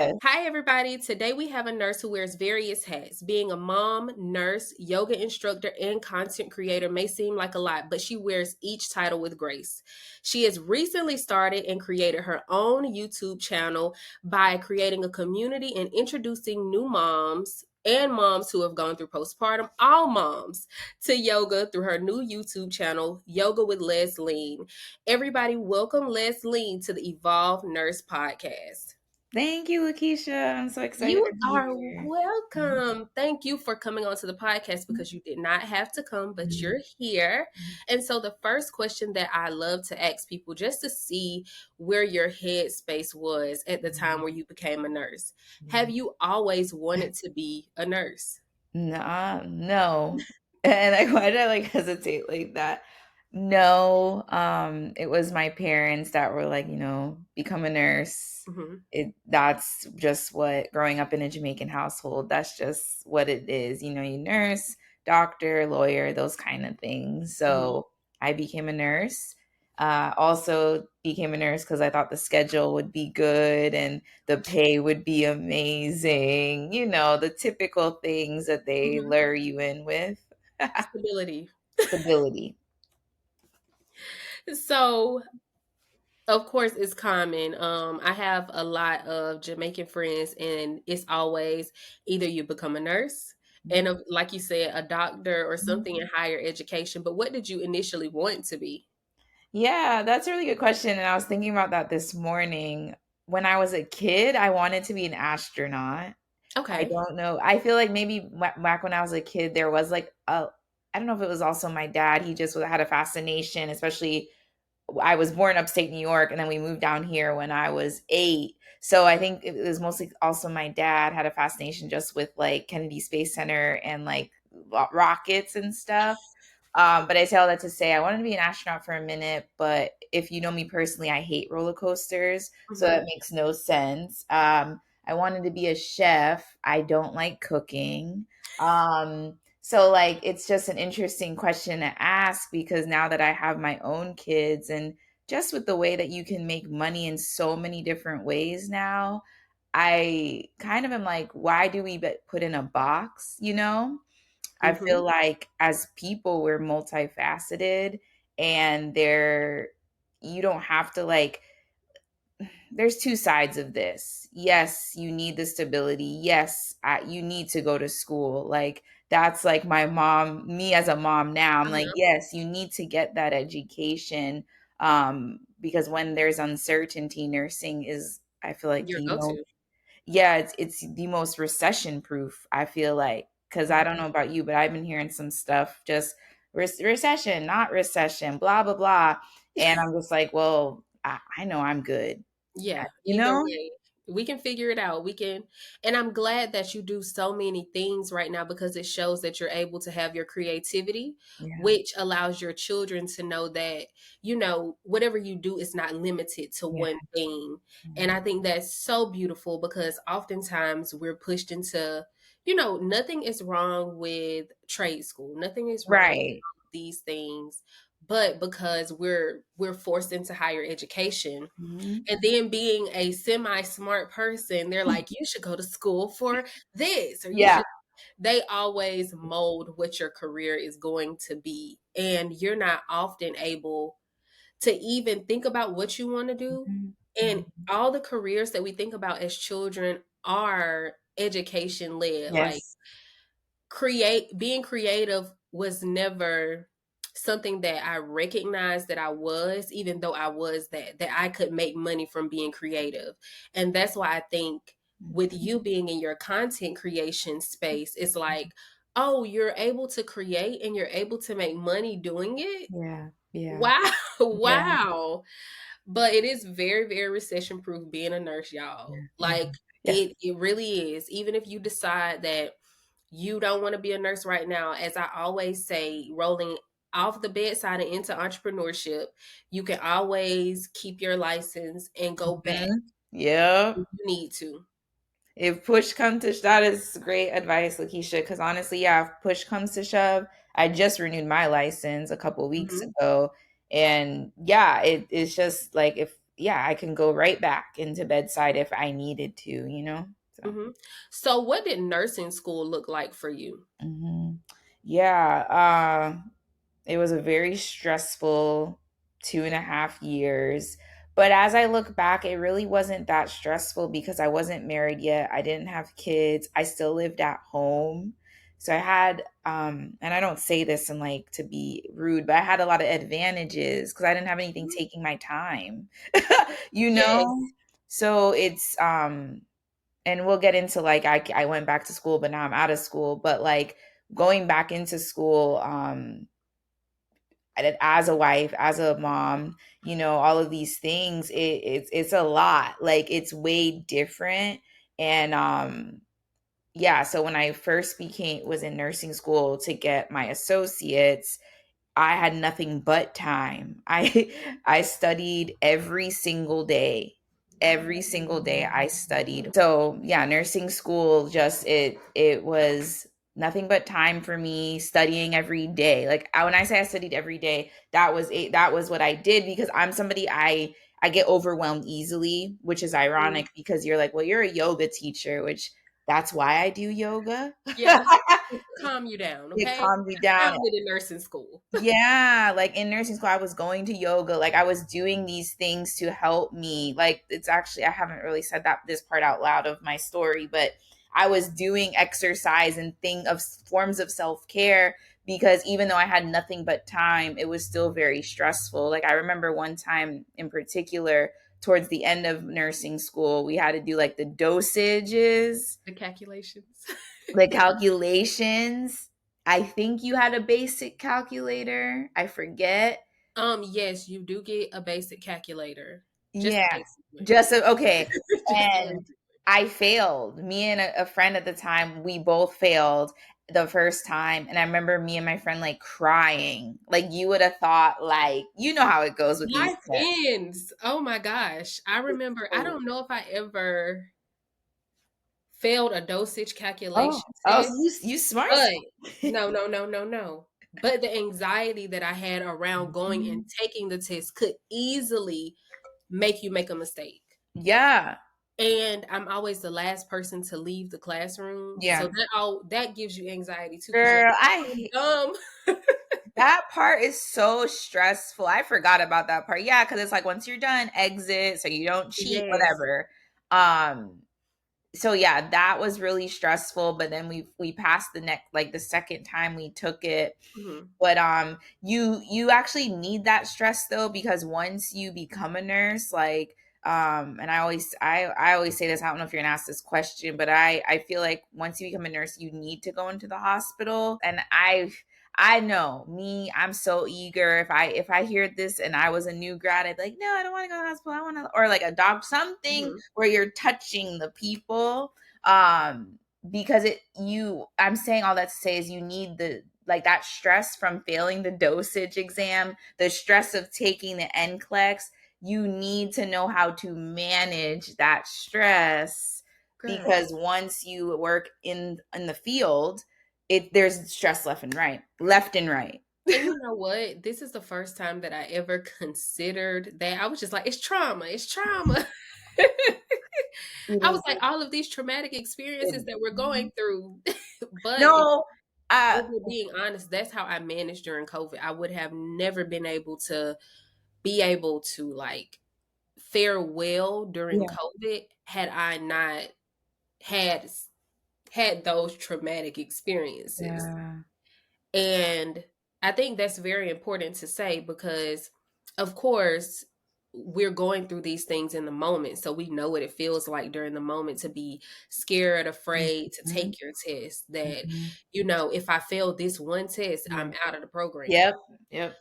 Hi, everybody. Today we have a nurse who wears various hats. Being a mom, nurse, yoga instructor, and content creator may seem like a lot, but she wears each title with grace. She has recently started and created her own YouTube channel by creating a community and introducing new moms and moms who have gone through postpartum, all moms, to yoga through her new YouTube channel, Yoga with Lesline. Everybody, welcome Lesline to the Evolve Nurse Podcast. Thank you, Lakeisha. I'm so excited You to be are here. welcome. Thank you for coming onto the podcast because you did not have to come, but you're here. And so, the first question that I love to ask people just to see where your headspace was at the time where you became a nurse. Have you always wanted to be a nurse? No. And why did I hesitate like that? No, it was my parents that were like, become a nurse. Hmm. That's just what growing up in a Jamaican household, that's just what it is. You nurse, doctor, lawyer, those kind of things. Hmm. So I became a nurse. Also became a nurse because I thought the schedule would be good and the pay would be amazing. The typical things that they Hmm. lure you in with. Stability. Stability. So, of course, it's common. I have a lot of Jamaican friends, and it's always either you become a nurse and, like you said, a doctor or something in higher education. But what did you initially want to be? Yeah, that's a really good question. And I was thinking about that this morning. When I was a kid, I wanted to be an astronaut. I Okay. don't know. I feel like maybe back when I was a kid, there was I don't know if it was also my dad. He just had a fascination, especially I was born upstate New York and then we moved down here when I was 8. So I think it was mostly also my dad had a fascination just with like Kennedy Space Center and like rockets and stuff. But I say all that to say I wanted to be an astronaut for a minute, but if you know me personally, I hate roller coasters, so Hmm. that makes no sense. I wanted to be a chef. I don't like cooking. So like it's just an interesting question to ask because now that I have my own kids and just with the way that you can make money in so many different ways now, I kind of am like, why do we put in a box, I Hmm. feel like as people, we're multifaceted and you don't have to there's two sides of this. Yes, you need the stability. Yes, you need to go to school. Like, that's like my mom, me as a mom now, I'm like, Uh-huh. yes, you need to get that education. Because when there's uncertainty, nursing is, I feel like Your go-to. yeah, it's the most recession proof, I feel like, because I don't know about you, but I've been hearing some stuff just recession, not recession, blah, blah, blah. And I'm just like, well, I know I'm good, Yeah, you either know? way, we can figure it out. We can, and I'm glad that you do so many things right now because it shows that you're able to have your creativity, Yeah, which allows your children to know that, whatever you do is not limited to yeah, one thing. And mhm. I think that's so beautiful because oftentimes we're pushed into, nothing is wrong with trade school, nothing is wrong with Right. these things, but because we're forced into higher education Mhm. and then being a semi-smart person, they're like, you should go to school for this, or you Yeah. should. They always mold what your career is going to be. And you're not often able to even think about what you want to do. Mhm. And Mhm. all the careers that we think about as children are education led. Like Yes. being creative was never something that I recognized that I was, even though I was that I could make money from being creative. And that's why I think with Mhm. you being in your content creation space, it's like, oh, you're able to create and you're able to make money doing it. Yeah. Yeah. Wow. Yeah. Wow. But it is very, very recession proof being a nurse, y'all. Yeah. Yeah. Like Yes. it really is. Even if you decide that you don't want to be a nurse right now, as I always say, rolling off the bedside and into entrepreneurship, you can always keep your license and go back Mhm. Yep. if you need to. If push comes to that is great advice, Lakeisha. Because honestly, yeah, if push comes to shove, I just renewed my license a couple weeks Hmm. ago, and yeah, it's just like yeah, I can go right back into bedside if I needed to, you know? So, Hmm. So, what did nursing school look like for you? mhm. Yeah, it was a very stressful 2.5 years. But as I look back, it really wasn't that stressful because I wasn't married yet. I didn't have kids. I still lived at home. So I had, and I don't say this in like to be rude, but I had a lot of advantages because I didn't have anything Mhm. taking my time, you Yes. know? So it's, and we'll get into like, I went back to school, but now I'm out of school. But like going back into school, as a wife, as a mom, you know, all of these things, it's a lot. Like it's way different. And yeah, so when I first became was in nursing school to get my associates, I had nothing but time. I studied every single day. Every single day I studied. So, yeah, nursing school just it was nothing but time for me studying every day. Like when I say I studied every day, that was what I did because I'm somebody I get overwhelmed easily, which is Mhm. ironic because you're like, well, you're a yoga teacher, which that's why I do yoga. Yeah. Calm you down, It okay? calms you I down. found it in nursing school. Yeah, like in nursing school, I was going to yoga. Like I was doing these things to help me. Like it's actually, I haven't really said that this part out loud of my story, but I was doing exercise and thing of forms of self care because even though I had nothing but time, it was still very stressful. Like I remember one time in particular, towards the end of nursing school, we had to do like the dosages, The calculations. the calculations. I think you had a basic calculator. I forget. Yes, you do get a basic calculator. Just a Yeah. basic one. Just okay. Just a And basic I failed. Me and a friend at the time, we both failed the first time. And I remember me and my friend like crying. Like you would have thought, like, you know how it goes with one. these Life tests. ends. Oh my gosh. I remember, I don't know if I ever failed a dosage Oh, calculation oh, so test, you smart. but no, no, no, no, no. But the anxiety that I had around going and Mhm. taking the test could easily make you make a mistake. Yeah. And I'm always the last person to leave the classroom. So Yeah. that gives you anxiety too, because you're Girl, like, I'm dumb. that part is so stressful. I forgot about that part. Yeah, because it's like once you're done, exit so you don't cheat, Yes. whatever. Um, so yeah, that was really stressful. But then we passed the next like the second time we took it. Mhm. But you actually need that stress though, because once you become a nurse, like and I always say this, I don't know if you're gonna ask this question, but I feel like once you become a nurse, you need to go into the hospital. And I know me, I'm so eager. If I hear this and I was a new grad, I'd be like, no, I don't want to go to the hospital. I want to, or like adopt something Mhm. where you're touching the people. Because I'm saying all that to say is you need the like that stress from failing the dosage exam, the stress of taking the NCLEX. You need to know how to manage that stress Girl. because once you work in the field, there's stress left and right. And you know what? This is the first time that I ever considered that. I was just like, it's trauma. It's trauma. It I was is. like, all of these traumatic experiences that we're going through. But if No, uh, we're being honest, that's how I managed during COVID. I would have never been able to be able to like fare well during yeah, COVID had I not had had those traumatic experiences. yeah, And I think that's very important to say because, of course, we're going through these things in the moment. So we know what it feels like during the moment to be scared, afraid to mhm, take your test. That, mhm, if I fail this one test, yeah, I'm out of the program. yep, yep,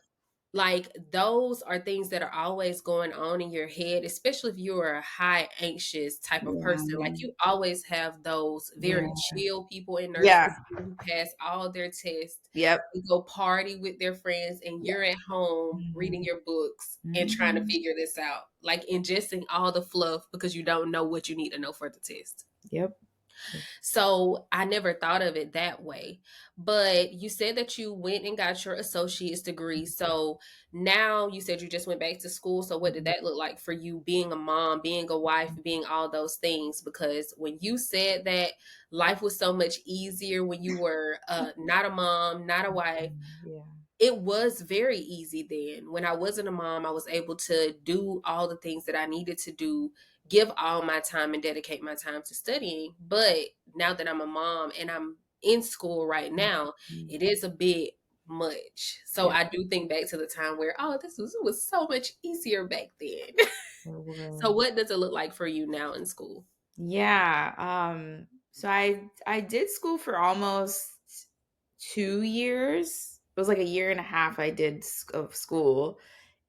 Like those are things that are always going on in your head, especially if you're a high anxious type of person. yeah, Like you always have those very yeah, chill people in nursing yeah, school who pass all their tests yep, and go party with their friends, and yeah, you're at home reading mhm, your books and trying to mhm, figure this out, like ingesting all the fluff because you don't know what you need to know for the test. yep. So I never thought of it that way. But you said that you went and got your associate's degree. So now you said you just went back to school. So what did Mhm. that look like for you, being a mom, being a wife, being all those things? Because when you said that life was so much easier when you were not a mom, not a wife, Yeah. it was very easy then. When I wasn't a mom, I was able to do all the things that I needed to do, give all my time and dedicate my time to studying. But now that I'm a mom and I'm in school right now, Mhm. it is a bit much. So Yeah, I do think back to the time where, oh, this was so much easier back then. it So was. what does it look like for you now in school? Yeah. So I did school for almost 2 years. It was like a year and a half I did of school.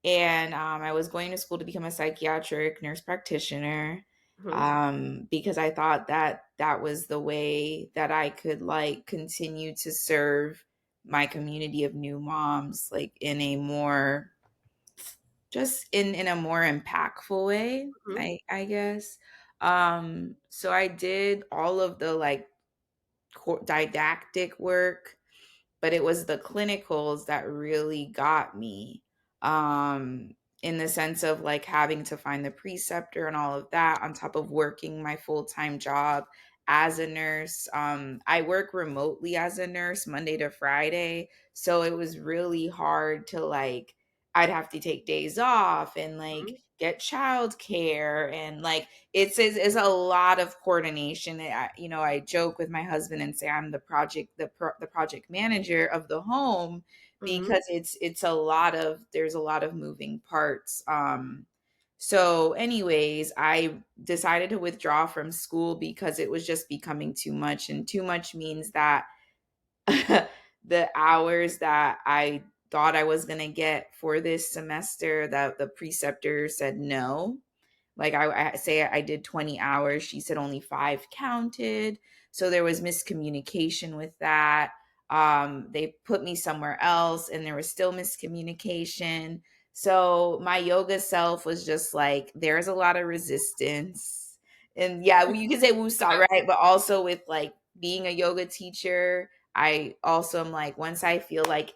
And I was going to school to become a psychiatric nurse practitioner, Hmm. because I thought that that was the way that I could like continue to serve my community of new moms, like in a more just in a more impactful way, Hmm. I guess. So I did all of the like didactic work, but it was the clinicals that really got me, um in the sense of like having to find the preceptor and all of that on top of working my full-time job as a nurse. I work remotely as a nurse Monday to Friday, so it was really hard to like I'd have to take days off and like get childcare and like it's a lot of coordination. I joke with my husband and say I'm the project manager of the home Hmm. because it's a lot of there's a lot of moving parts. So anyways, I decided to withdraw from school because it was just becoming too much, and too much means that the hours that I thought I was going to get for this semester, that the preceptor said no. Like I say I did 20 hours, she said only 5 counted. So there was miscommunication with that. They put me somewhere else and there was still miscommunication. So my yoga self was just like, there's a lot of resistance. And yeah, you can say woosah, right? But also with like being a yoga teacher, I also am like, once I feel like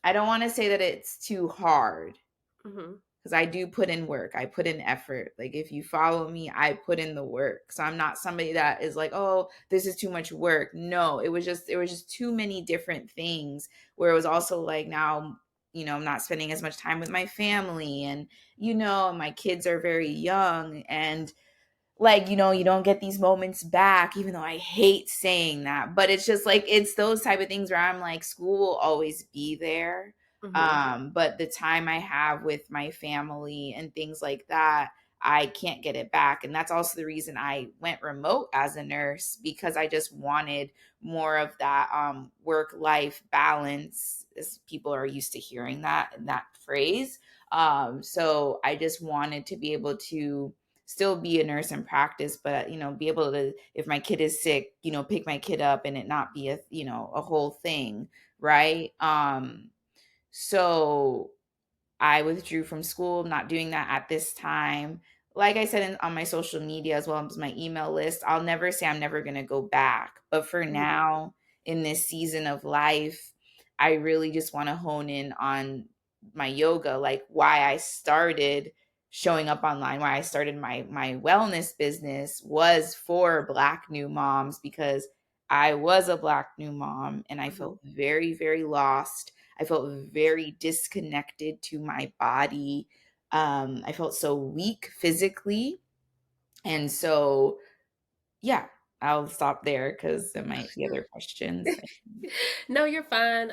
I don't want to say that it's too hard, Hmm. because I do put in work. I put in effort. Like if you follow me, I put in the work. So I'm not somebody that is like, "Oh, this is too much work." No, it was just too many different things where it was also like now, I'm not spending as much time with my family, and my kids are very young, and like you don't get these moments back, even though I hate saying that, but it's just like it's those type of things where I'm like, school will always be there, Hmm. but the time I have with my family and things like that, I can't get it back. And that's also the reason I went remote as a nurse, because I just wanted more of that work life balance, as people are used to hearing that phrase. So I just wanted to be able to still be a nurse in practice, but be able to, if my kid is sick, pick my kid up and it not be a whole thing, right? So I withdrew from school, not doing that at this time. Like I said on my social media as well as my email list, I'll never say I'm never going to go back. But for now, in this season of life, I really just want to hone in on my yoga, like why I started showing up online, why I started my wellness business was for Black new moms, because I was a Black new mom and I Hmm. felt very, very lost. I felt very disconnected to my body. I felt so weak physically. And so, yeah, I'll stop there because there might be other questions. No, you're fine.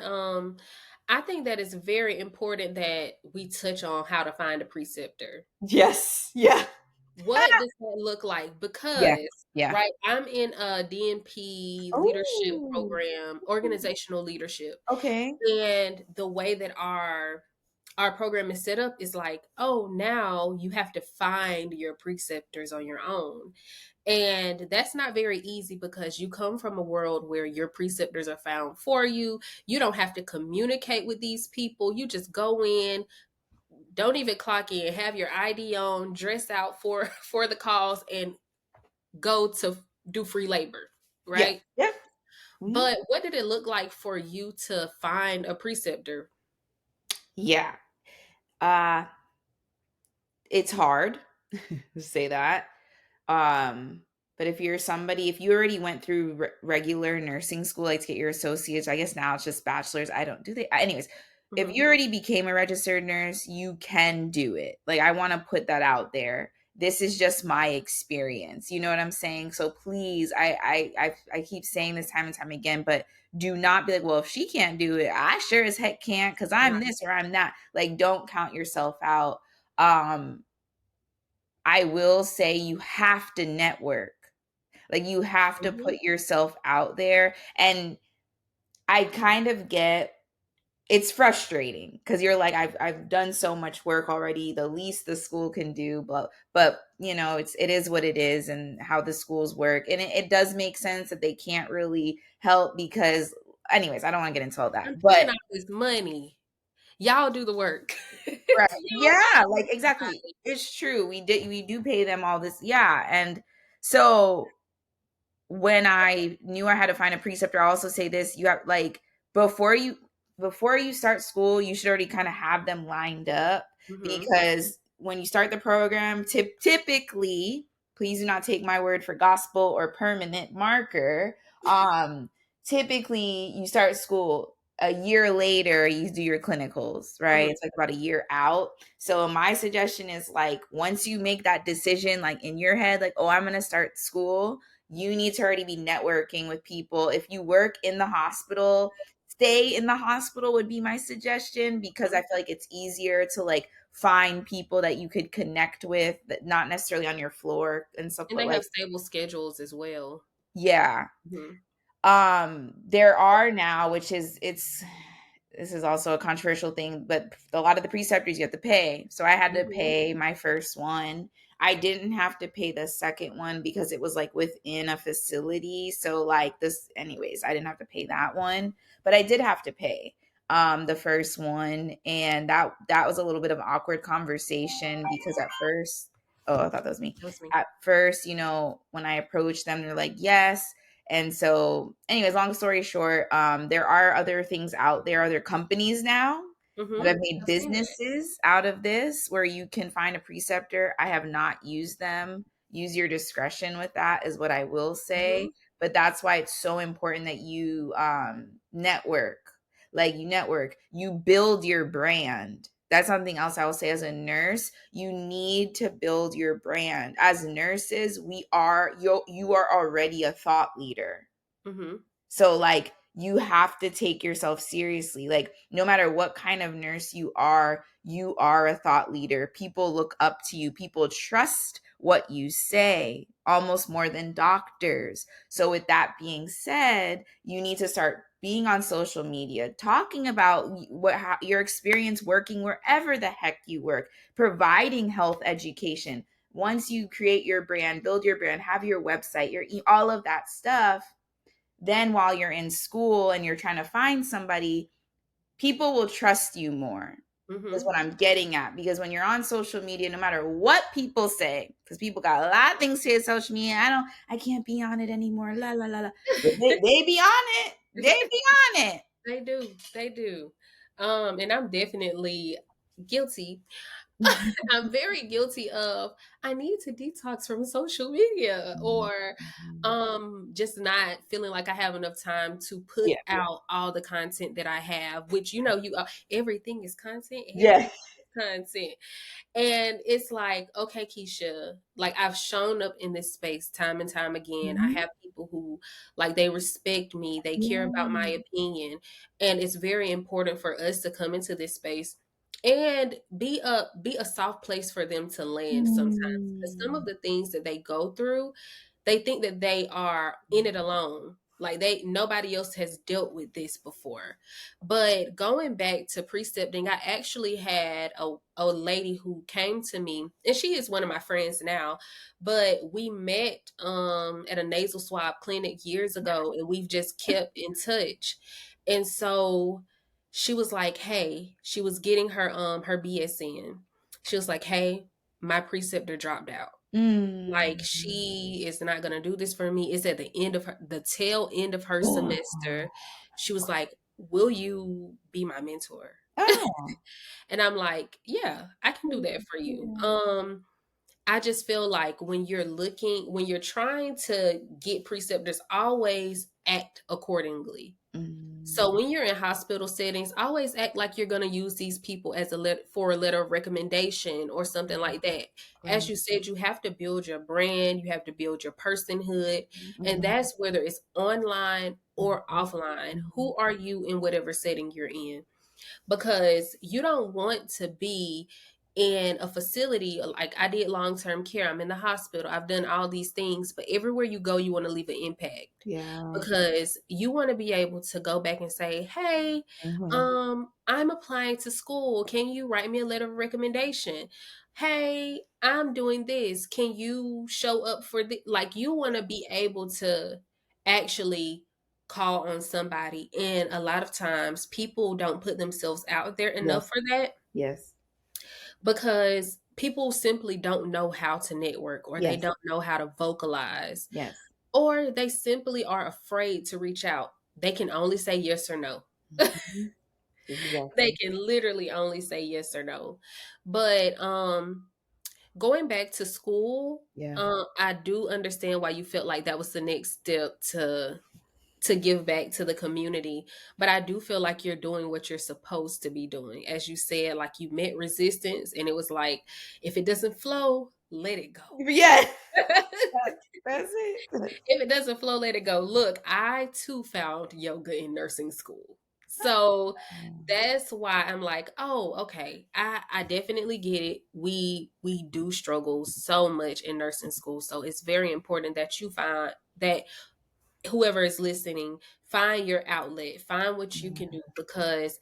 I think that it's very important that we touch on how to find a preceptor. Yes. Yeah. What does that look like? Yeah. Because, Yeah. right, I'm in a DNP leadership Oh, program, organizational leadership, okay. and the way that our program is set up is like, oh, now you have to find your preceptors on your own. And that's not very easy because you come from a world where your preceptors are found for you. You don't have to communicate with these people. You just go in, don't even clock in, have your ID on, dress out for for the calls and go to do free labor, Yeah. right? Yep. Mhm. But what did it look like for you to find a preceptor? Yeah. Uh it's hard to say that. Um, but if you're somebody, if you already went through regular nursing school, like to get your associates, I guess now it's just bachelor's. I don't do they. Anyways, if Hmm. you already became a registered nurse, you can do it. Like I want to put that out there. This is just my experience. You know what I'm saying? So please, I keep saying this time and time again, but do not be like, well, if she can't do it, I sure as heck can't because I'm Right. this or I'm that. Like, don't count yourself out. Um, I will say you have to network. Like you have to Hmm. put yourself out there. And I kind of get it's frustrating because you're like, I've done so much work already. The least the school can do, but you know, it is what it is and how the schools work. And it does make sense that they can't really help because anyways, I don't want to get into all that. I'm But paying all this money. Y'all do the work. right. Y'all Yeah, find like exactly. somebody. It's true. We do pay them all this. Yeah. And so when I knew I had to find a preceptor, I also say this, you have like before you before you start school, you should already kind of have them lined up Hmm. because when you start the program, typically, please do not take my word for gospel or permanent marker. Um, typically you start school a year later, you do your clinicals, right? Hmm. It's like about a year out. So my suggestion is like once you make that decision, like in your head, like, oh, I'm gonna start school, you need to already be networking with people. If you work in the hospital, stay in the hospital would be my suggestion because I feel like it's easier to like find people that you could connect with that not necessarily on your floor and stuff, And but they like have stable schedules as well. yeah. Hmm. There are now, which is it's this is also a controversial thing, but a lot of the preceptors you have to pay. So I had to Hmm. pay my first one. I didn't have to pay the second one because it was like within a facility. So like this anyways, I didn't have to pay that one, but I did have to pay the first one and that was a little bit of awkward conversation because at first oh, I thought that was me. That was me. At first, you know, when I approached them, they're like, "Yes." And so, anyways, long story short, there are other things out there, other companies now that Hmm. have made I've seen that. businesses out of this where you can find a preceptor. I have not used them. Use your discretion with that, is what I will say. Hmm. But that's why it's so important that you network. Like you network, you build your brand. That's something else I will say as a nurse. You need to build your brand. As nurses, you are already a thought leader. Hmm. So like you have to take yourself seriously. Like no matter what kind of nurse you are a thought leader. People look up to you. People trust what you say almost more than doctors. So with that being said, you need to start being on social media, talking about your experience working wherever the heck you work, providing health education. Once you create your brand, build your brand, have your website, all of that stuff, then while you're in school and you're trying to find somebody, people will trust you more. Is Hmm. what I'm getting at. Because when you're on social media, no matter what people say, because people got a lot of things to say on social media, I can't be on it anymore. La la la la. But they be on it. They be on it. They do. They do. And I'm definitely guilty. I'm very guilty of I need to detox from social media or just not feeling like I have enough time to put Yeah. out all the content that I have, which you know you everything is content, everything Yeah. is content. And it's like, okay, Keisha, like I've shown up in this space time and time again. I Mhm. have people who like they respect me, they care about my Yeah. opinion, and it's very important for us to come into this space and be a soft place for them to land sometimes. Because some of Mm. the things that they go through, they think that they are in it alone. Like they nobody else has dealt with this before. But going back to precepting, I actually had a lady who came to me, and she is one of my friends now, but we met at a nasal swab clinic years ago and we've just kept in touch. And so she was like, "Hey," she was getting her BS in. She was like, "Hey, my preceptor dropped out." Like, Mm. she is not gonna do this for me. It's at the tail end of her semester. She was like, "Will you be my mentor?" Oh. And I'm like, "Yeah, I can do that for you." I just feel like when you're trying to get preceptors, always act accordingly. So Mm. when you're in hospital settings, always act like you're going to use these people as for a letter of recommendation or something like that. As Right. you said, you have to build your brand, you have to build your personhood, and Mhm. that's whether it's online or Mhm. offline. Mhm. Who are you in whatever setting you're in? Because you don't want to be in a facility like I did long-term care. I'm in the hospital. I've done all these things, but everywhere you go, you want to leave an impact Yeah. because you want to be able to go back and say, "Hey, Mhm. I'm applying to school. Can you write me a letter of recommendation? Hey, I'm doing this. Can you show up for the like you want to be able to actually call on somebody, and a lot of times people don't put themselves out there enough Yes. for that Yes. because people simply don't know how to network or they Yes. don't know how to vocalize Yes. or they simply are afraid to reach out. They can only say yes or no. Mhm. They Exactly. can literally only say yes or no. But going back to school, Yeah. I do understand why you felt like that was the next step to give back to the community. But I do feel like you're doing what you're supposed to be doing. As you said, like you met resistance and it was like if it doesn't flow, let it go. Yeah. That's it. If it doesn't flow, let it go. Look, I too found yoga in nursing school. So that's why I'm like, oh, okay. I definitely get it. We do struggle so much in nursing school. So it's very important that you find that whoever is listening, find your outlet, find what you can do because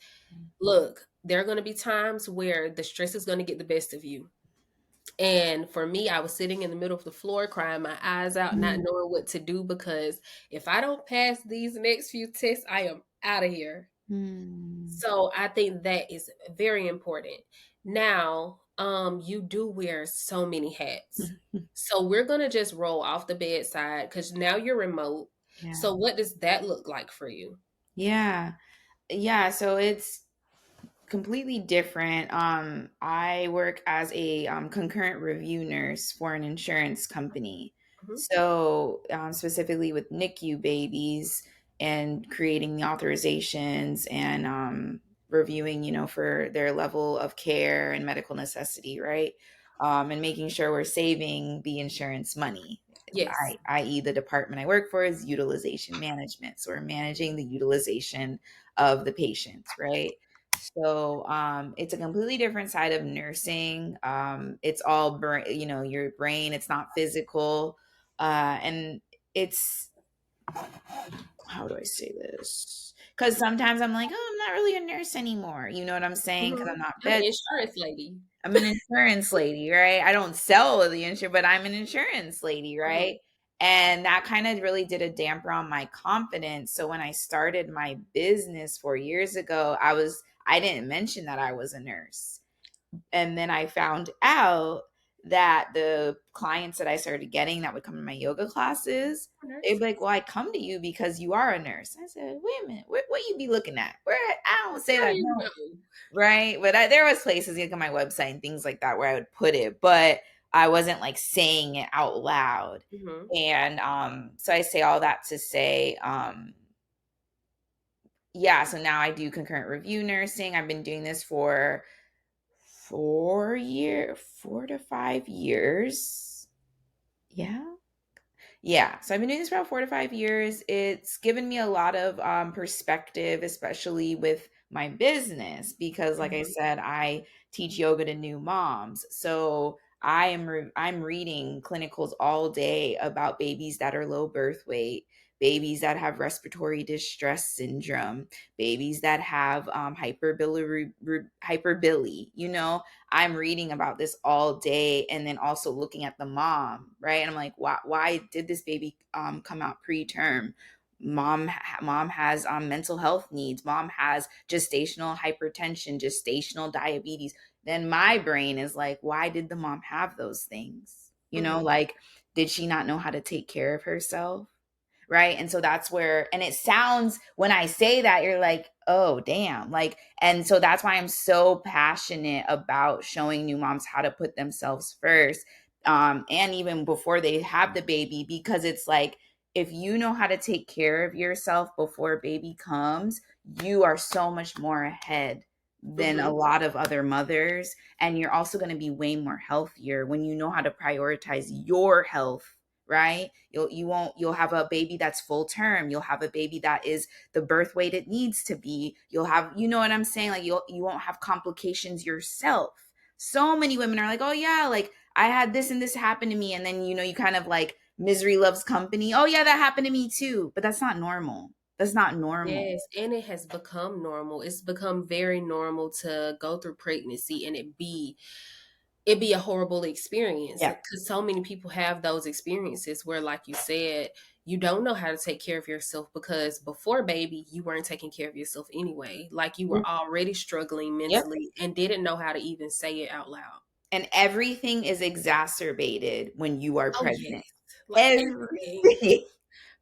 look, there are going to be times where the stress is going to get the best of you. And for me, I was sitting in the middle of the floor crying my eyes out, not Mm. knowing what to do because if I don't pass these next few tests, I am out of here. Mm. So I think that is very important. Now, you do wear so many hats. So we're gonna just roll off the bedside because now you're remote. Yeah. So what does that look like for you? Yeah. Yeah. So it's completely different. I work as a concurrent review nurse for an insurance company. Mhm. So, specifically with NICU babies and creating the authorizations and reviewing, for their level of care and medical necessity, right? And making sure we're saving the insurance money. Yes. I.e., the department I work for is utilization management. So we're managing the utilization of the patients, right? So it's a completely different side of nursing. It's all brain, your brain. It's not physical, and it's how do I say this? Because sometimes I'm like, oh, I'm not really a nurse anymore. You know what I'm saying? Because I'm Mhm. not I'm an bedside. insurance lady. I'm an insurance lady, right? I don't sell the insurance, but I'm an insurance lady, Mhm. right? And that kind of really did a damper on my confidence. So when I started my business 4 years ago, I didn't mention that I was a nurse. And then I found out that the clients that I started getting that would come to my yoga classes, they'd Nurse. be like, "Well, I come to you because you are a nurse." I said, "Wait a minute, what you be looking at? Where I don't say How do that, you no." know? Right? But there was places like on my website and things like that where I would put it, but I wasn't like saying it out loud. Mhm. And so I say all that to say, yeah, so now I do concurrent review nursing. I've been doing this for 4 to 5 years. Yeah. Yeah, so I've been doing this for about 4 to 5 years. It's given me a lot of perspective, especially with my business, because, like I Mhm. said, I teach yoga to new moms. So I'm reading clinicals all day about babies that are low birth weight, babies that have respiratory distress syndrome, babies that have hyperbilly. I'm reading about this all day and then also looking at the mom, right? And I'm like, why did this baby come out preterm? Mom has mental health needs. Mom has gestational hypertension, gestational diabetes. Then my brain is like, why did the mom have those things? Mhm. Like, did she not know how to take care of herself? Right. And so that's where, and it sounds, when I say that, you're like, oh, damn. Like, and so that's why I'm so passionate about showing new moms how to put themselves first. And even before they have the baby, because it's like, if you know how to take care of yourself before baby comes, you are so much more ahead than a Mhm. lot of other mothers. And you're also going to be way more healthier when you know how to prioritize your health, right? You'll have a baby that's full term. You'll have a baby that is the birth weight it needs to be. You'll have, you know what I'm saying? Like, you won't have complications yourself. So many women are like, oh yeah, like I had this and this happen to me. And then, you kind of like misery loves company. Oh yeah, that happened to me too. But that's not normal. That's not normal. Yes, and it has become normal. It's become very normal to go through pregnancy and it be a horrible experience Yeah. because so many people have those experiences where, like you said, you don't know how to take care of yourself because before baby, you weren't taking care of yourself anyway. Like you were already struggling Yep. mentally and didn't know how to even say it out loud. And everything is exacerbated when you are Oh, yes. pregnant. Like everything. Everything.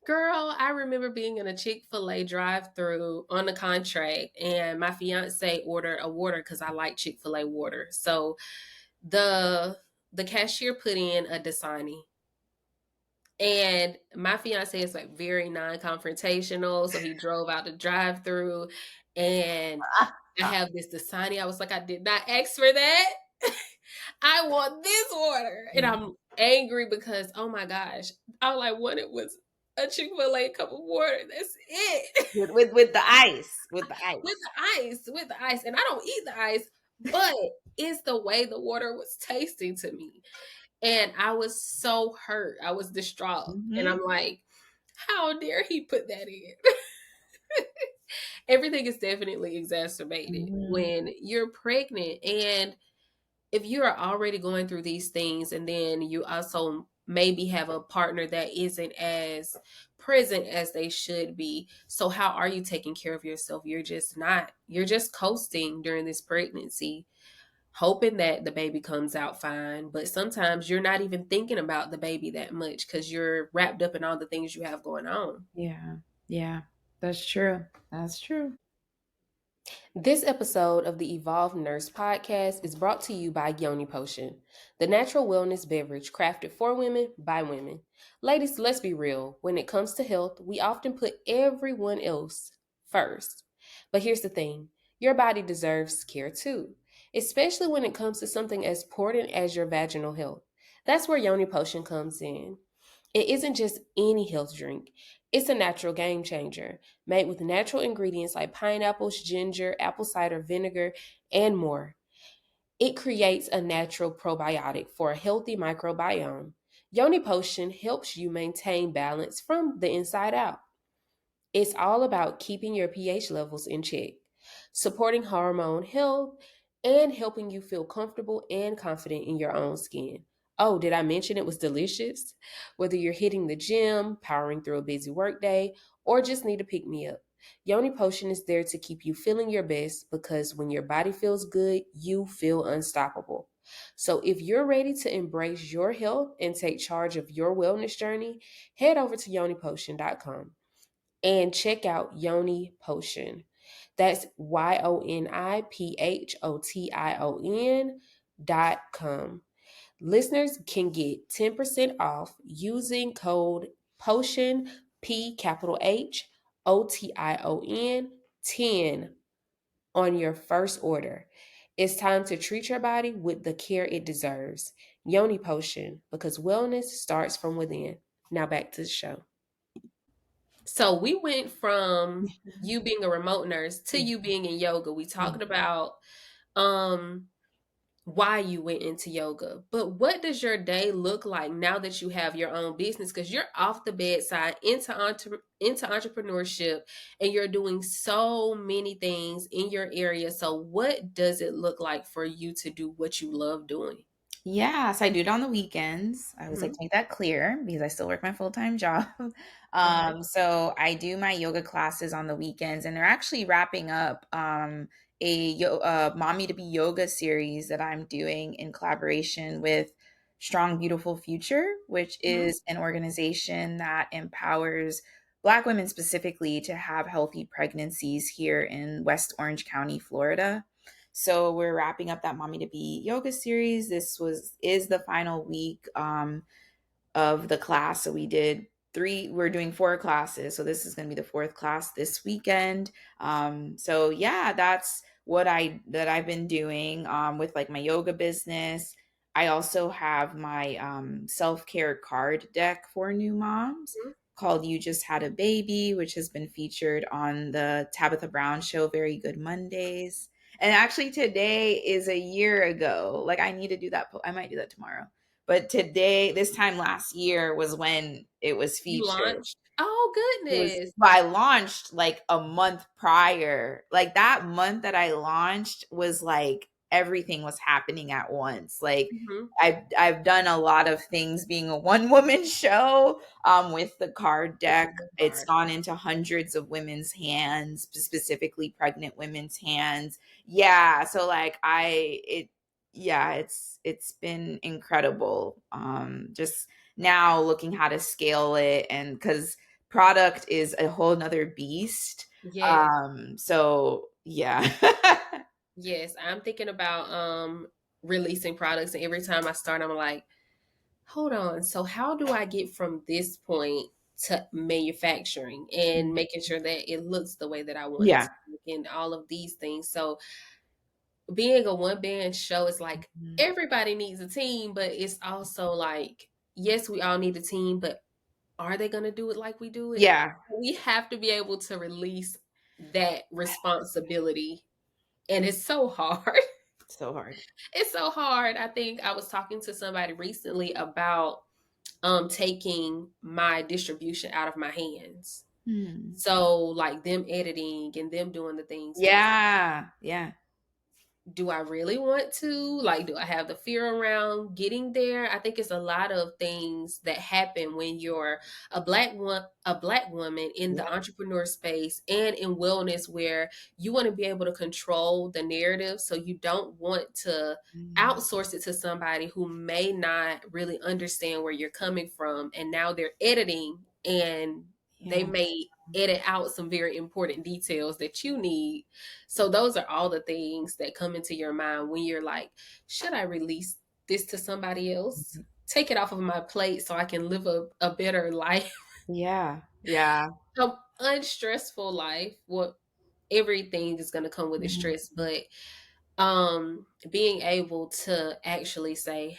Girl, I remember being in a Chick-fil-A drive-through on a contract and my fiance ordered a water because I like Chick-fil-A water. So the the cashier put in a Dasani. And my fiance is like very non-confrontational. So he drove out the drive-through and I have this Dasani. I was like, I did not ask for that. I want this water. And I'm angry because, oh my gosh, all I wanted was a Chick-fil-A cup of water. That's it. with the ice. With the ice. With the ice. And I don't eat the ice, but it's the way the water was tasting to me. And I was so hurt. I was distraught. And Mhm. I'm like, how dare he put that in? Everything is definitely exacerbated Mhm. when you're pregnant. And if you are already going through these things, and then you also maybe have a partner that isn't as present as they should be. So, how are you taking care of yourself? You're just not. You're just coasting during this pregnancy, hoping that the baby comes out fine. But sometimes you're not even thinking about the baby that much because you're wrapped up in all the things you have going on. Yeah. Yeah. That's true. That's true. This episode of the Evolved Nurse podcast is brought to you by Yoni Potion, the natural wellness beverage crafted for women by women. Ladies, let's be real. When it comes to health, we often put everyone else first. But here's the thing, your body deserves care too, especially when it comes to something as important as your vaginal health. That's where Yoni Potion comes in. It isn't just any health drink. It's a natural game changer, made with natural ingredients like pineapples, ginger, apple cider vinegar, and more. It creates a natural probiotic for a healthy microbiome. Yoni Potion helps you maintain balance from the inside out. It's all about keeping your pH levels in check, supporting hormone health, and helping you feel comfortable and confident in your own skin. Oh, did I mention it was delicious? Whether you're hitting the gym, powering through a busy workday, or just need to pick me up, Yoni Potion is there to keep you feeling your best because when your body feels good, you feel unstoppable. So if you're ready to embrace your health and take charge of your wellness journey, head over to yonipotion.com and check out Yoni Potion. That's YONIPHOTION.com. Listeners can get 10% off using code POTION, P capital HOTION 10 on your first order. It's time to treat your body with the care it deserves. Yoni Potion, because wellness starts from within. Now back to the show. So we went from you being a remote nurse to you being in yoga. We talked about um why you went into yoga. But what does your day look like now that you have your own business? Because you're off the bedside into entrepreneurship and you're doing so many things in your area. So what does it look like for you to do what you love doing? Yeah, so I do it on the weekends. I always like Mhm. to make that clear because I still work my full-time job. Uh-huh. So I do my yoga classes on the weekends, and they're actually wrapping up a Mommy to Be Yoga series that I'm doing in collaboration with Strong Beautiful Future, which Mhm. is an organization that empowers Black women specifically to have healthy pregnancies here in West Orange County, Florida. So we're wrapping up that Mommy to Be yoga series. This was is the final week. Of the class. So we're doing 4 classes. So this is going to be the 4th class this weekend. So yeah, that's I've been doing with like my yoga business. I also have my self-care card deck for new moms Mhm. called You Just Had a Baby, which has been featured on the Tabitha Brown show, Very Good Mondays. And actually today is a year ago. Like I need to do that. I might do that tomorrow, but today, this time last year was when it was You featured. launched? Oh, It was, goodness. but I launched like a month prior. Like that month that I launched was like everything was happening at once. Like Mhm. I've done a lot of things being a one woman show with the card With the deck. one It's card. gone into hundreds of women's hands, specifically pregnant women's hands. Yeah, so like I it yeah, it's been incredible. Just now looking how to scale it, and cuz product is a whole nother beast. Yes. So yeah. Yes. I'm thinking about releasing products, and every time I start, I'm like, hold on. So how do I get from this point to manufacturing and making sure that it looks the way that I want it Yeah. to look and all of these things? So being a one band show is like Mhm. everybody needs a team, but it's also like, yes, we all need a team, but are they going to do it like we do it? Yeah. We have to be able to release that responsibility. And it's so hard. So hard. It's so hard. I think I was talking to somebody recently about taking my distribution out of my hands. Hmm. So like them editing and them doing the things, and it's, Yeah. Yeah. do I really want to? Like, do I have the fear around getting there? I think it's a lot of things that happen when you're a black woman in the Yep. entrepreneur space and in wellness, where you want to be able to control the narrative, so you don't want to Mhm. outsource it to somebody who may not really understand where you're coming from, and now they're editing and they Yeah. may edit out some very important details that you need. So those are all the things that come into your mind when you're like, should I release this to somebody else? Take it off of my plate so I can live a better life, Yeah. Yeah. an unstressful life. Well, everything is going to come with its Mhm. stress, but being able to actually say,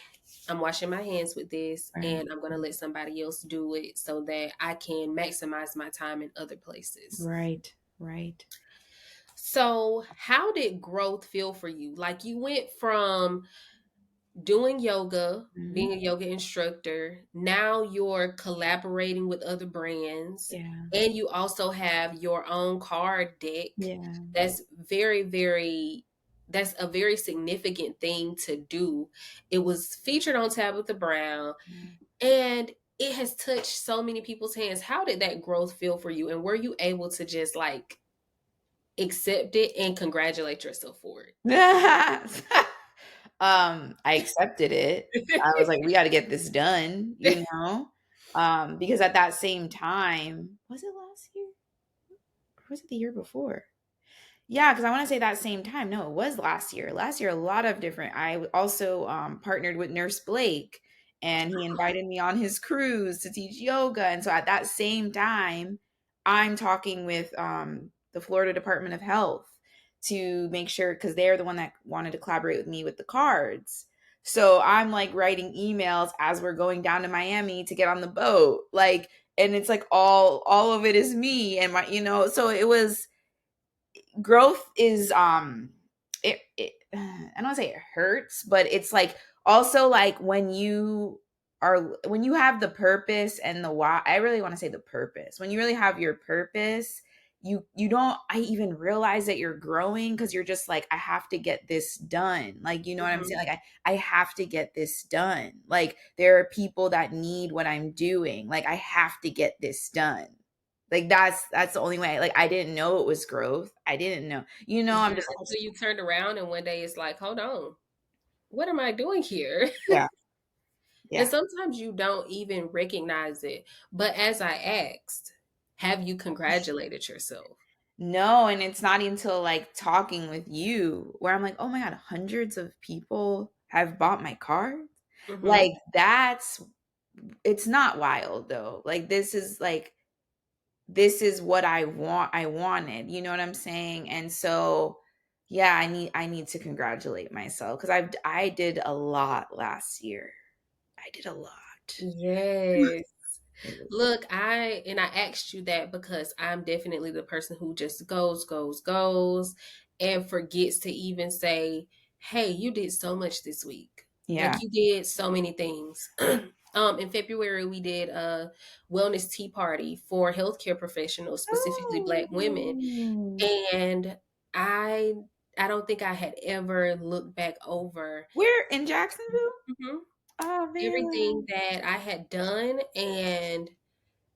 I'm washing my hands with this Right. and I'm going to let somebody else do it so that I can maximize my time in other places. Right. Right. So, how did growth feel for you? Like, you went from doing yoga, Mhm. being a yoga instructor, now you're collaborating with other brands, Yeah. and you also have your own card deck. Yeah. That's very, very, that's a very significant thing to do. It was featured on Tabitha Brown, Yeah. and it has touched so many people's hands. How did that growth feel for you? And were you able to just like accept it and congratulate yourself for I accepted it. I was it? like, we got to get this done, you know? Because at that same time, was it last year? Or was it the year before? Yeah, because I want to say that same time. No, it was last year. Last year, a lot of different. Also partnered with Nurse Blake, and he invited me on his cruise to teach yoga. And so at that same time, I'm talking with the Florida Department of Health to make sure, because they're the one that wanted to collaborate with me with the cards. So I'm like writing emails as we're going down to Miami to get on the boat, like, and it's like all of it is me and my, so it was growth is it I don't want to say it hurts, but it's like also like when you have the purpose and the why. I really want to say the purpose. When you really have your purpose, you don't I even realize that you're growing, because you're just like, I have to get this done. Like, you know what I'm saying? Mhm. Like I have to get this done. Like there are people that need what I'm doing. Like I have to get this done. Like that's the only way. Like I didn't know it was growth. I didn't know. I'm Yeah, just until you turned around and one day it's like, hold on, what am I doing here? yeah. And Yeah. sometimes you don't even recognize it. But as I asked, have you congratulated yourself? No, and it's not until like talking with you where I'm like, oh my God, hundreds of people have bought my card. Mm-hmm. Like that's it's not wild though. Like this is what I wanted. You know what I'm saying? And so yeah, I need to congratulate myself because I did a lot last year. I did a lot. Yes. It was Look, I asked you that because I'm definitely the person who just goes, goes, goes, and forgets to even say, "Hey, you did so much this week. yeah. Like you did so many things." In February, we did a wellness tea party for healthcare professionals, specifically Black women, Oh. and I I don't think I had ever looked back over We're in Jacksonville? mhm, Oh everything man. that I had done and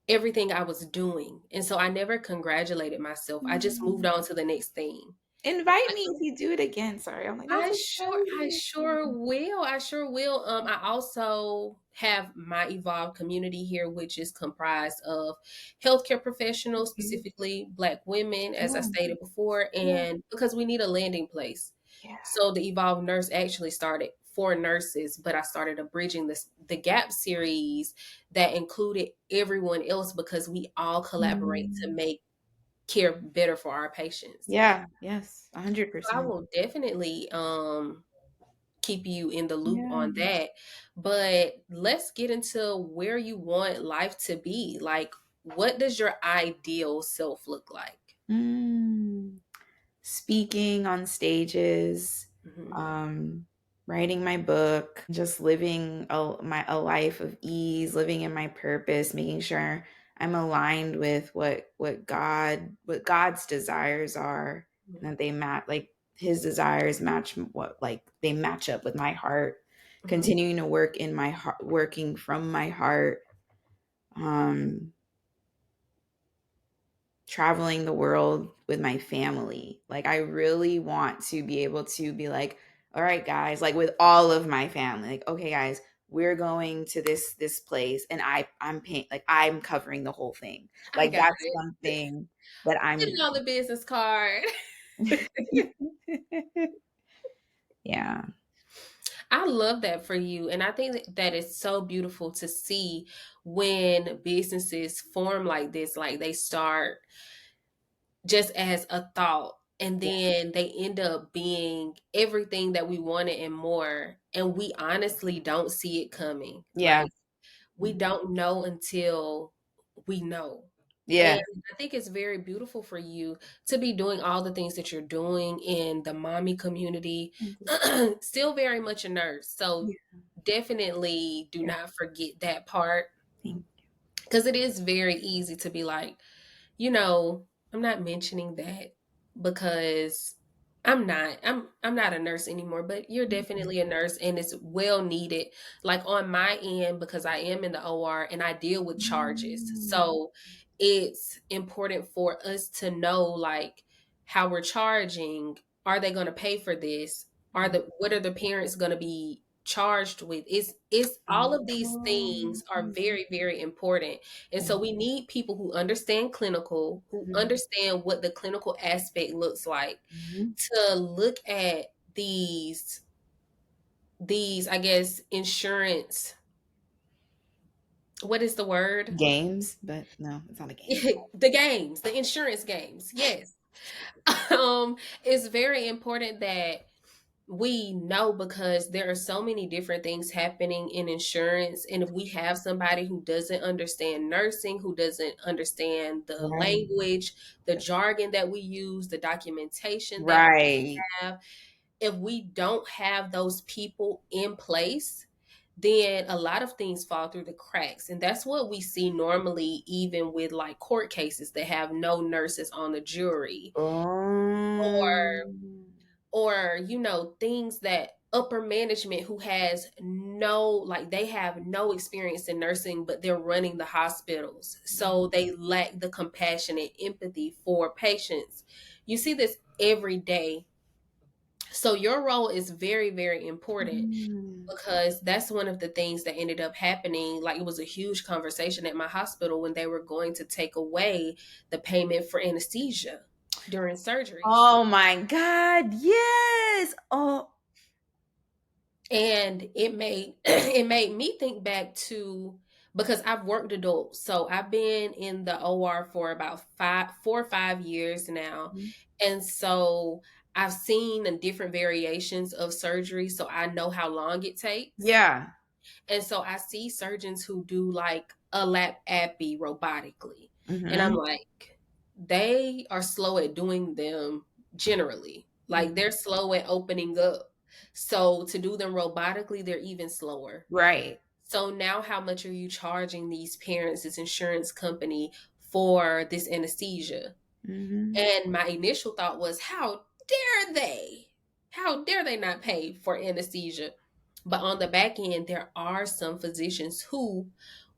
everything I was doing. And so I never congratulated myself. I just moved Mm. on to the next thing. Invite me if you do it again. Sorry. I'm like, that's I sure exciting. will. I sure will. I also have my Evolve community here, which is comprised of healthcare professionals, Okay. specifically Black women, as I Yeah. stated before, Yeah. and because we need a landing place. Yeah. So the Evolve Nurse actually started for nurses, but I started a Bridging the Gap series that included everyone else because we all collaborate to Mm. make care better for our patients. Yeah. Yes. So I 100%. will definitely keep you in the loop Yeah. on that. But let's get into where you want life to be. Like, what does your ideal self look like? Mm. Speaking on stages, Hmm. um, writing my book, just living a life of ease, living in my purpose, making sure I'm aligned with what God's desires are, and that they match like His desires match what like they match up with my heart. Hmm. Continuing to work in my heart, working from my heart. Um, Traveling the world with my family. Like I really want to be able to be like, all right, guys, like with all of my family, like, okay, guys, we're going to this place and I'm paying like I'm covering the whole thing. I Like got that's it. something that Put I'm it on the business card. yeah. I love that for you. And I think that it's so beautiful to see when businesses form like this, like they start just as a thought and Yeah. then they end up being everything that we wanted and more. And we honestly don't see it coming. Yeah. Like we don't know until we know. And Yeah. I think it's very beautiful for you to be doing all the things that you're doing in the mommy community. Yeah. Still very much a nurse. So Yeah. definitely do Yeah. not forget that part Thank because it is very easy to be like, you know, I'm not mentioning that because I'm not a nurse anymore, but you're you. definitely a nurse and it's well needed. Like on my end, because I am in the OR and I deal with charges. Mm. So it's important for us to know like how we're charging. Are they gonna pay for this? What are the parents gonna be charged with? It's all of these Oh. things are very, very important and so we need people who understand clinical, who understand what the clinical aspect looks like Mhm. to look at these I guess insurance what is the word? Games, but no, it's not a game. The games, the insurance games. Yes. It's very important that we know because there are so many different things happening in insurance. And if we have somebody who doesn't understand nursing, who doesn't understand the Right. language, the jargon that we use, the documentation that we Right. have, if we don't have those people in place, then a lot of things fall through the cracks. And that's what we see normally, even with like court cases that have no nurses on the jury Um, or you know things that upper management who has no like they have no experience in nursing but they're running the hospitals so they lack the compassion and empathy for patients. You see this every day. So your role is very, very important Mm. because that's one of the things that ended up happening. Like it was a huge conversation at my hospital when they were going to take away the payment for anesthesia during surgeries. Oh my God. Yes. Oh. And it made it made me think back to, because I've worked adults. So I've been in the OR for about 4 or 5 years now. And so I've seen the different variations of surgery. So I know how long it takes. Yeah. And so I see surgeons who do like a lap appy robotically. And I'm Mm-hmm. like, they are slow at doing them generally. Like they're slow at opening up. So to do them robotically, they're even slower. Right. So now how much are you charging these parents, this insurance company, for this anesthesia? Mm-hmm. And my initial thought was, how dare they? How dare they not pay for anesthesia? But on the back end, there are some physicians who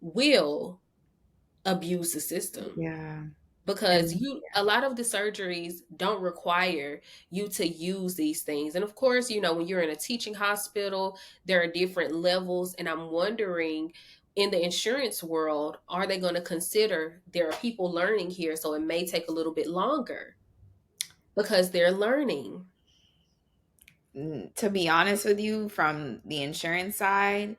will abuse the system Yeah. because And a lot of the surgeries don't require you to use these things. And of course, when you're in a teaching hospital, there are different levels. And I'm wondering, in the insurance world, are they going to consider there are people learning here, so it may take a little bit longer because they're learning? to be honest with you, from the insurance side,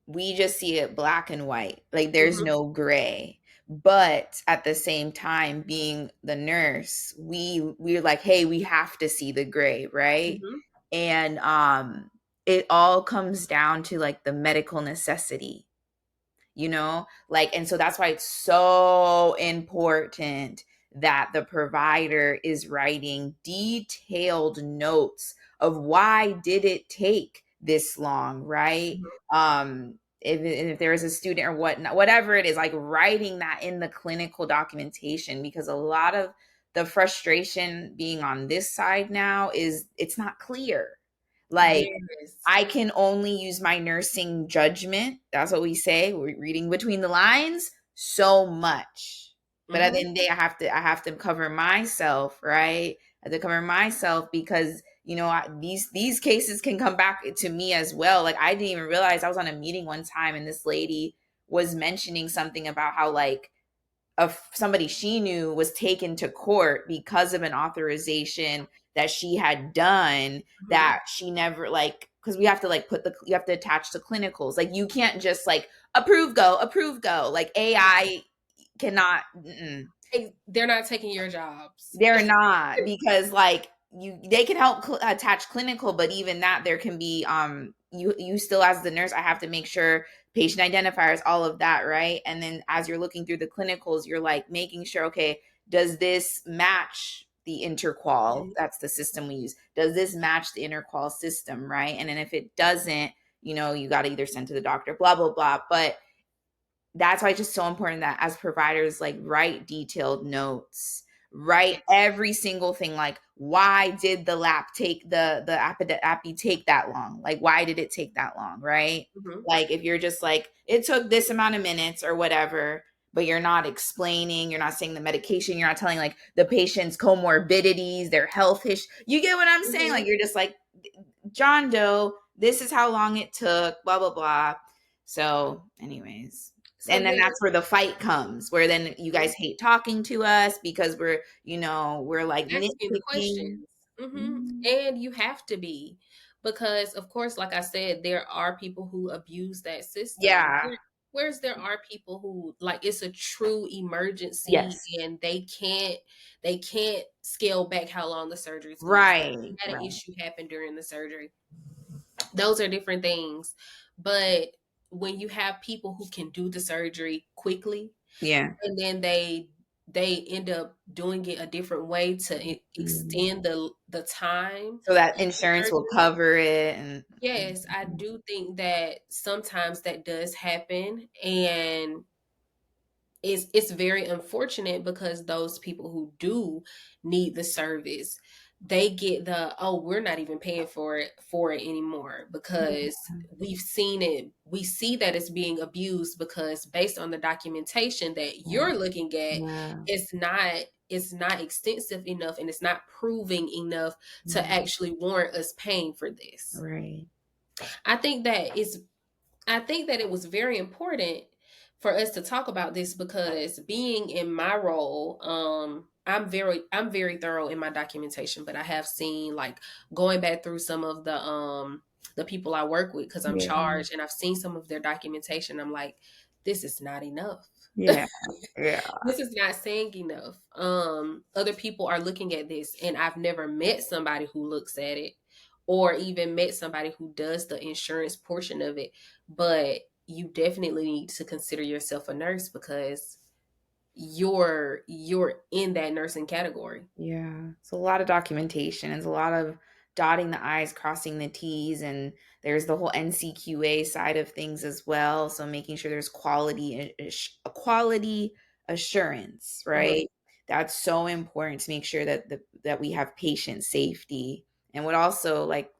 we just see it black and white. Like there's Hmm. no gray. But at the same time, being the nurse, we're like, hey, we have to see the gray, right? Hmm. And it all comes down to like the medical necessity, like, and so that's why it's so important that the provider is writing detailed notes of why did it take this long, right? If there is a student or whatnot, whatever it is, like writing that in the clinical documentation, because a lot of the frustration being on this side now is it's not clear. Like, Yes. I can only use my nursing judgment. That's what we say. We're reading between the lines so much. But at the Hmm. end of the day, I have to cover myself, right? I have to cover myself because these cases can come back to me as well. Like I didn't even realize. I was on a meeting one time and this lady was mentioning something about how like of somebody she knew was taken to court because of an authorization that she had done Hmm. that she never, like, because we have to like you have to attach the clinicals, like you can't just like approve go, like AI cannot. They're not taking your jobs. They're not, because like they can help attach clinical, but even that there can be you still, as the nurse, I have to make sure patient identifiers, all of that, right? And then as you're looking through the clinicals, you're like making sure, okay, does this match the interqual? Mhm. That's the system we use. Does this match the interqual system, right? And then if it doesn't, you got to either send to the doctor, blah blah blah. But that's why it's just so important that as providers, like, write detailed notes, write Yes. every single thing, like why did the lap take the appy take that long, like why did it take that long, right? Mhm. Like if you're just like it took this amount of minutes or whatever, but you're not explaining, you're not saying the medication, you're not telling like the patient's comorbidities, their health issue, you get what I'm saying? Mhm. Like you're just like, John Doe, this is how long it took, blah blah blah. So anyways, So and then yeah, that's where the fight comes, where then you mhm. guys hate talking to us because we're like Asking the nitpicking. questions. Hmm. Mm. And you have to be, because of course, like I said, there are people who abuse that system. Yeah. Whereas there are people who, like, it's a true emergency Yes. and they can't scale back how long the surgery is going to take. Right. They had an Right. issue happen during the surgery. Those are different things. But when you have people who can do the surgery quickly, Yeah. and then they end up doing it a different way to Mhm. extend the time So that of the insurance will surgery. cover it, and Yes, I do think that sometimes that does happen, and it's very unfortunate because those people who do need the service, they get the, oh, we're not even paying for it anymore, because we see that it's being abused, because based on the documentation that you're looking at, yeah. it's not it's not extensive enough and it's not proving enough to Mhm. actually warrant us paying for this. Right. I think that is I think that it was very important for us to talk about this because being in my role, I'm very thorough in my documentation, but I have seen like going back through some of the people I work with because I'm Yeah. charged and I've seen some of their documentation. I'm like, this is not enough. Yeah. Yeah. This is not saying enough. Other people are looking at this, and I've never met somebody who looks at it, or even met somebody who does the insurance portion of it. But you definitely need to consider yourself a nurse because you're in that nursing category. Yeah. It's a lot of documentation. It's a lot of dotting the I's, crossing the T's, and there's the whole NCQA side of things as well. So making sure there's quality assurance, Mhm. right? That's so important to make sure that that we have patient safety. And what also like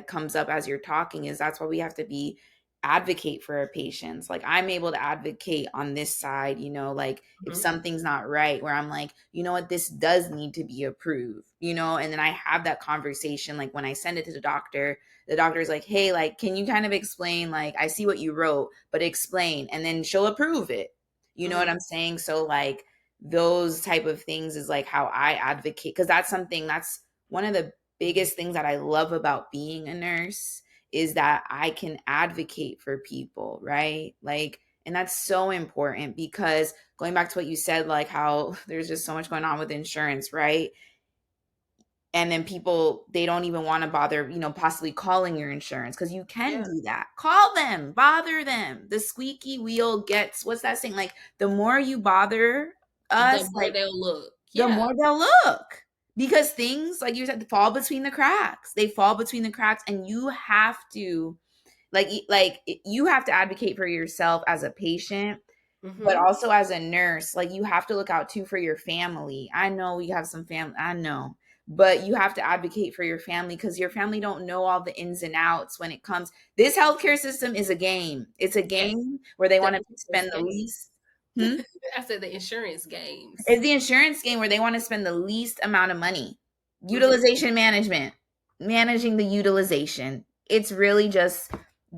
comes up as you're talking is that's why we have to be advocate for our patients. Like I'm able to advocate on this side, like if Mhm. something's not right, where I'm like, you know what, this does need to be approved, and then I have that conversation. Like when I send it to the doctor's like, hey, like, can you kind of explain, like, I see what you wrote, but explain, and then she'll approve it. You know what Mhm. I'm saying? So like those type of things is like how I advocate, because that's one of the biggest things that I love about being a nurse is that I can advocate for people, right? Like, and that's so important because going back to what you said, like how there's just so much going on with insurance, right? And then people, they don't even want to bother, possibly calling your insurance because you can Yeah. do that. Call them, bother them. The squeaky wheel gets, what's that saying? Like, the more you bother The us, more like, they'll look. the Yeah. more they'll look, because things, like you said, fall between the cracks. They fall between the cracks, and you have to, you have to advocate for yourself as a patient, but Mhm. also as a nurse. Like you have to look out too for your family. I know you have some family, I know, but you have to advocate for your family because your family don't know all the ins and outs when it comes. This healthcare system is a game. It's a Yes. game where they The want to insurance spend the games. least. Hmm? I said the insurance games. It's the insurance game where they want to spend the least amount of money. Mhm. Utilization management, managing the utilization. It's really just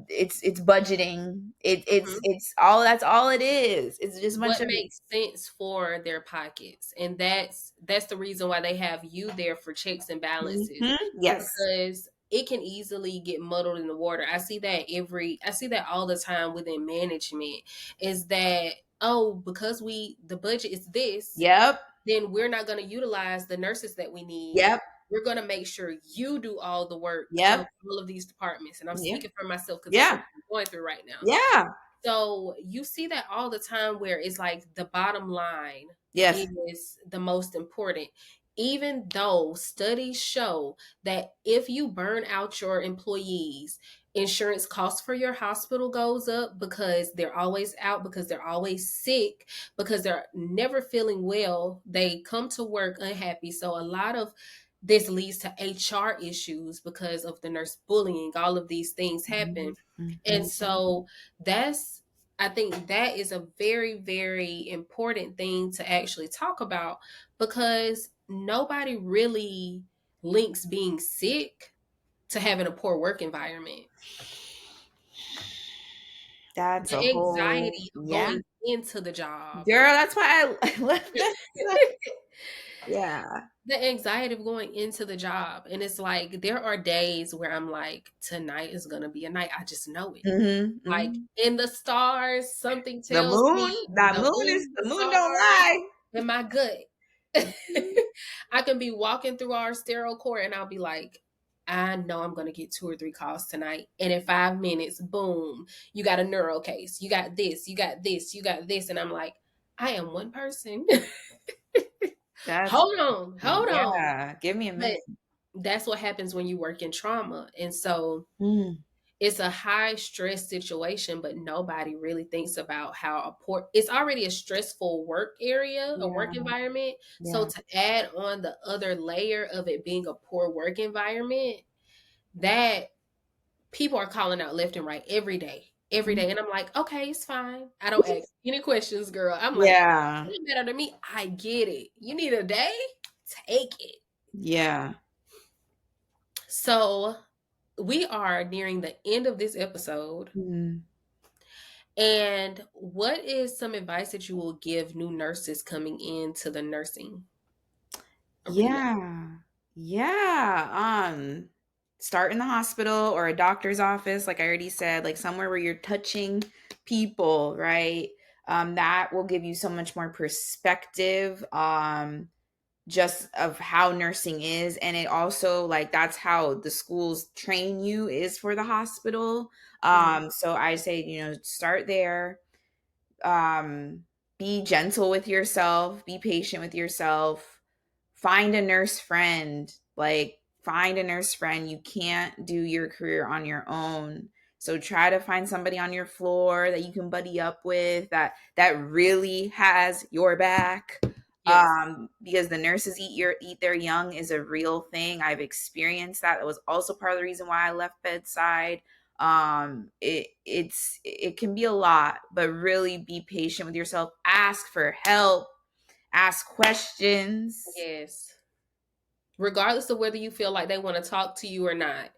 it's budgeting. Mhm. It's all, that's all it is. It's just a bunch What of. makes sense for their pockets, and that's the reason why they have you there for checks and balances, Mhm. Yes. because it can easily get muddled in the water. I see that all the time within management, is that, oh, because the budget is this, Yep. then we're not going to utilize the nurses that we need. Yep. We're going to make sure you do all the work of Yep. all of these departments. And I'm Yeah. speaking for myself because that's what Yeah. I'm going through right now. Yeah. So you see that all the time where it's like the bottom line Yes. is the most important. Even though studies show that if you burn out your employees, insurance costs for your hospital goes up because they're always out, because they're always sick, because they're never feeling well. They come to work unhappy. So a lot of this leads to HR issues because of the nurse bullying. All of these things happen. Mhm. And Mhm. so that's I think that is a very, very important thing to actually talk about because nobody really links being sick to having a poor work environment. That's a The whole, anxiety of yeah. going into the job. Girl, that's why I left that. Yeah. The anxiety of going into the job. And it's like there are days where I'm like, tonight is gonna be a night. I just know it. Mhm. Like Mhm. in the stars, something tells me The the moon don't stars, lie. in my gut. Mhm. I can be walking through our sterile court and I'll be like, I know I'm going to get 2 or 3 calls tonight. And in 5 minutes, boom, you got a neuro case. You got this, you got this, you got this. And I'm like, I am one person. That's, Hold on, hold on. yeah. Give me a But minute. that's what happens when you work in trauma. And so Mm. it's a high stress situation, but nobody really thinks about how it's already a stressful work area, a Yeah. work environment. So Yeah. to add on the other layer of it being a poor work environment, that people are calling out left and right every day. every day. And I'm like, okay, it's fine. I don't ask any questions, girl. I'm like, Yeah. it doesn't matter to me. I get it. You need a day? Take it. Yeah. So we are nearing the end of this episode. Mm. And what is some advice that you will give new nurses coming into the nursing arena? Yeah. Yeah. Start in the hospital or a doctor's office, like I already said, like somewhere where you're touching people, right? That will give you so much more perspective. Just of how nursing is, and it also, like, that's how the schools train you, is for the hospital. Mhm. So I say, start there. um be gentle with yourself, be patient with yourself, find a nurse friend. Like, find a nurse friend. You can't do your career on your own, so try to find somebody on your floor that you can buddy up with, that really has your back. Yes. Because the nurses eat their young is a real thing. I've experienced that. That was also part of the reason why I left bedside. It can be a lot, but really be patient with yourself, ask for help, ask questions. Yes. Regardless of whether you feel like they want to talk to you or not,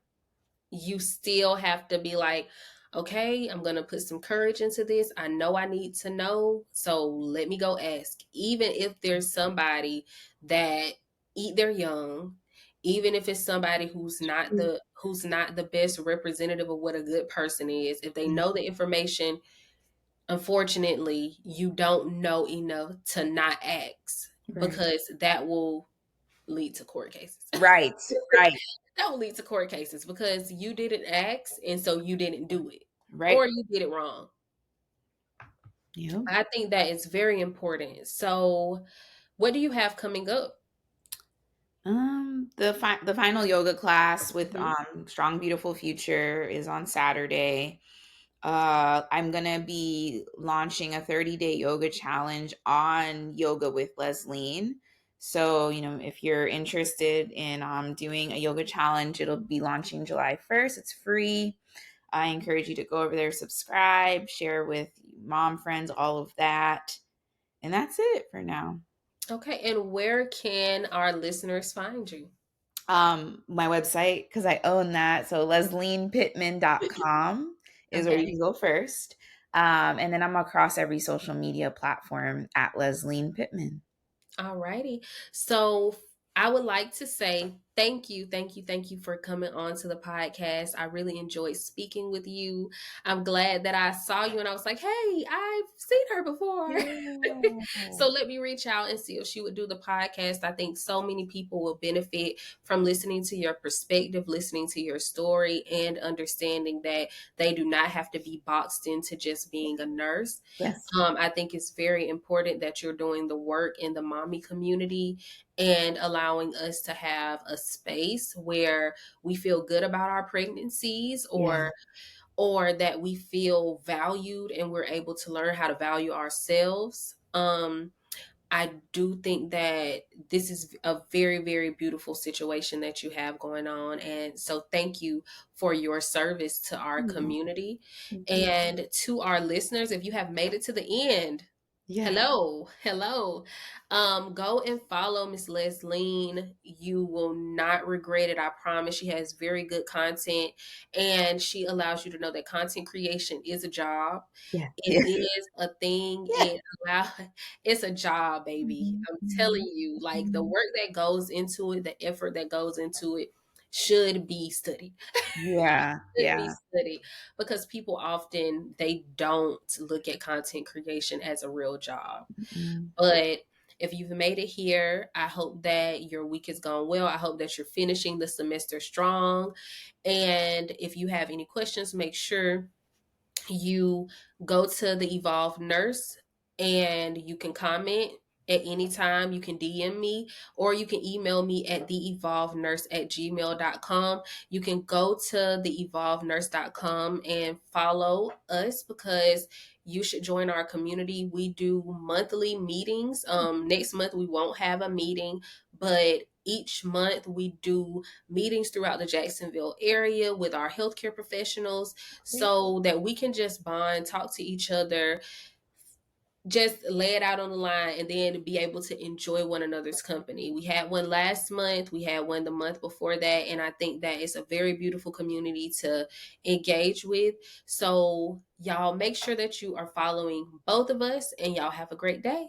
you still have to be like, okay, I'm going to put some courage into this. I know I need to know. So let me go ask. Even if there's somebody that eat their young, even if it's somebody who's not the best representative of what a good person is, if they know the information, unfortunately, you don't know enough to not ask, Right. because that will lead to court cases. Right. Right. That will lead to court cases because you didn't ask and so you didn't do it, Right. or you did it wrong. Yeah. I think that is very important. So, what do you have coming up? The final yoga class with Mhm. Strong Beautiful Future is on Saturday. I'm gonna be launching a 30-day yoga challenge on Yoga with Lesline. So, if you're interested in doing a yoga challenge, it'll be launching July 1st. It's free. I encourage you to go over there, subscribe, share with mom friends, all of that. And that's it for now. Okay, and where can our listeners find you? My website, because I own that. So leslinepittman.com is where you Okay. can go first. And then I'm across every social media platform at Lesline Pittman. All righty. So I would like to say thank you, thank you, thank you for coming on to the podcast. I really enjoyed speaking with you. I'm glad that I saw you and I was like, hey, I've seen her before. Yeah. So let me reach out and see if she would do the podcast. I think so many people will benefit from listening to your perspective, listening to your story, and understanding that they do not have to be boxed into just being a nurse. Yes. I think it's very important that you're doing the work in the mommy community and allowing us to have a space where we feel good about our pregnancies, Yeah. or that we feel valued and we're able to learn how to value ourselves. I do think that this is a very, very beautiful situation that you have going on. And so thank you for your service to our Mm, community. thank you. And to our listeners, if you have made it to the end, Yeah. hello, hello. Go and follow Miss Lesline. You will not regret it. I promise. She has very good content, and she allows you to know that content creation is a job. Yeah. It Yeah. is a thing. Yeah. It's a job, baby. Mhm, I'm telling mhm, you, like the mhm. work that goes into it, the effort that goes into it should be studied. Yeah. Should be Yeah. studied, because people often they don't look at content creation as a real job. Mm. But if you've made it here, I hope that your week has gone well. I hope that you're finishing the semester strong. And if you have any questions, make sure you go to the Evolve Nurse and you can comment at any time. You can DM me or you can email me at theevolvenurse@gmail.com. You can go to theevolvenurse.com and follow us, because you should join our community. We do monthly meetings. Next month we won't have a meeting, but each month we do meetings throughout the Jacksonville area with our healthcare professionals Great. so that we can just bond, talk to each other, just lay it out on the line, and then be able to enjoy one another's company. We had one last month, we had one the month before that, and I think that it's a very beautiful community to engage with. So y'all make sure that you are following both of us, and y'all have a great day.